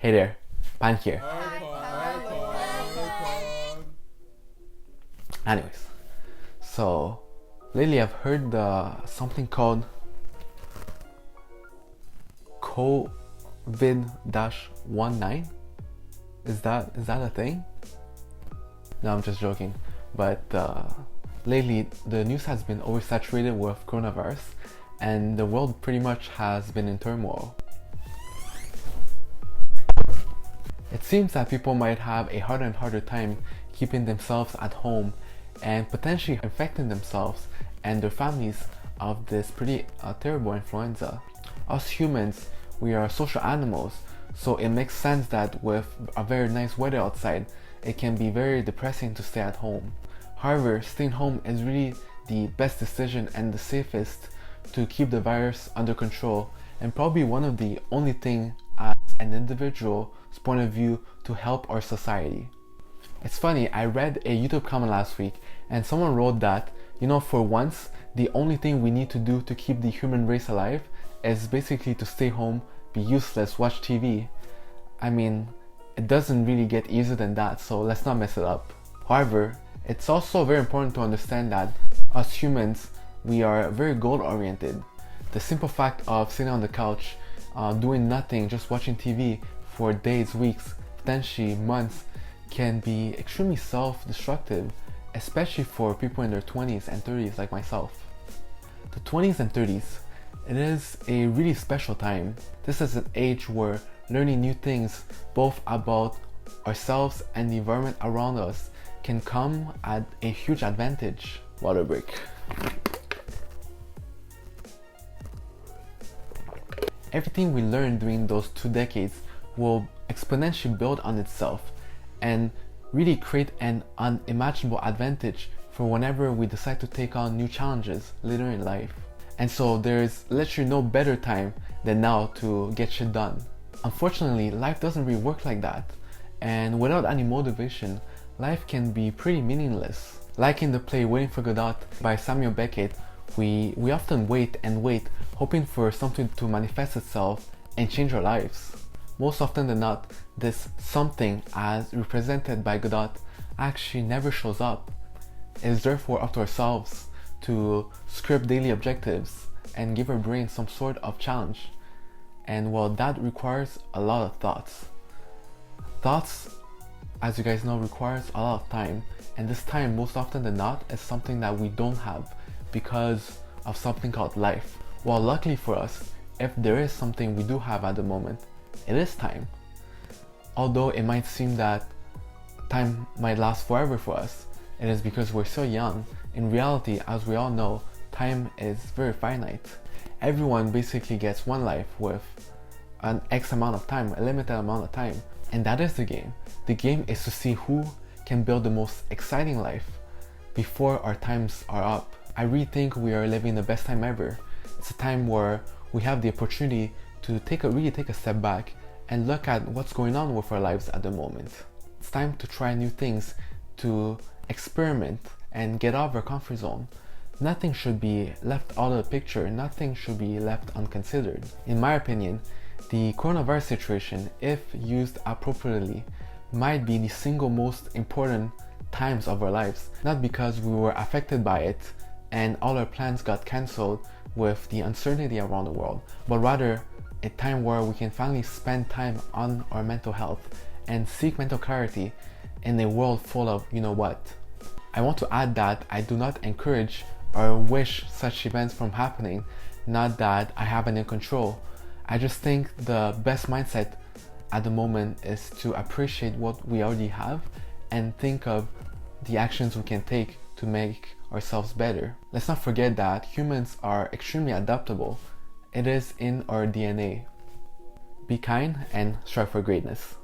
Hey there, Pan here. Anyways, so lately I've heard something called COVID-19. Is that a thing? No, I'm just joking. But lately the news has been oversaturated with coronavirus, and the world pretty much has been in turmoil. It seems that people might have a harder and harder time keeping themselves at home and potentially infecting themselves and their families of this pretty terrible influenza. Us humans, we are social animals, so it makes sense that with a very nice weather outside, it can be very depressing to stay at home. However, staying home is really the best decision and the safest to keep the virus under control, and probably one of the only thing as an individual's point of view to help our society. It's funny, I read a YouTube comment last week and someone wrote that, for once, the only thing we need to do to keep the human race alive is basically to stay home, be useless, watch TV. I mean, it doesn't really get easier than that, so let's not mess it up. However, it's also very important to understand that us humans, we are very goal oriented. The simple fact of sitting on the couch, doing nothing, just watching TV for days, weeks, potentially months, can be extremely self-destructive, especially for people in their 20s and 30s like myself. The 20s and 30s, it is a really special time. This is an age where learning new things, both about ourselves and the environment around us, can come at a huge advantage. Water break. Everything we learned during those 2 decades will exponentially build on itself and really create an unimaginable advantage for whenever we decide to take on new challenges later in life. And so there's literally no better time than now to get shit done. Unfortunately, life doesn't really work like that, and without any motivation, life can be pretty meaningless. Like in the play Waiting for Godot by Samuel Beckett, we often wait and wait, hoping for something to manifest itself and change our lives. Most often than not, this something, as represented by Godot, actually never shows up. It is therefore up to ourselves to script daily objectives and give our brain some sort of challenge. And well, that requires a lot of thoughts. Thoughts, as you guys know, requires a lot of time, and this time, most often than not, is something that we don't have because of something called life. Well, luckily for us, if there is something we do have at the moment, it is time. Although it might seem that time might last forever for us, it is because we're so young. In reality, as we all know, time is very finite. Everyone basically gets one life with an X amount of time, a limited amount of time. And that is the game. The game is to see who can build the most exciting life before our times are up. I really think we are living the best time ever. It's a time where we have the opportunity to really take a step back and look at what's going on with our lives at the moment. It's time to try new things, to experiment and get out of our comfort zone. Nothing should be left out of the picture, nothing should be left unconsidered. In my opinion, the coronavirus situation, if used appropriately, might be the single most important times of our lives. Not because we were affected by it and all our plans got cancelled with the uncertainty around the world, but rather a time where we can finally spend time on our mental health and seek mental clarity in a world full of what. I want to add that I do not encourage or wish such events from happening, not that I have any control. I just think the best mindset at the moment is to appreciate what we already have and think of the actions we can take to make ourselves better. Let's not forget that humans are extremely adaptable. It is in our DNA. Be kind and strive for greatness.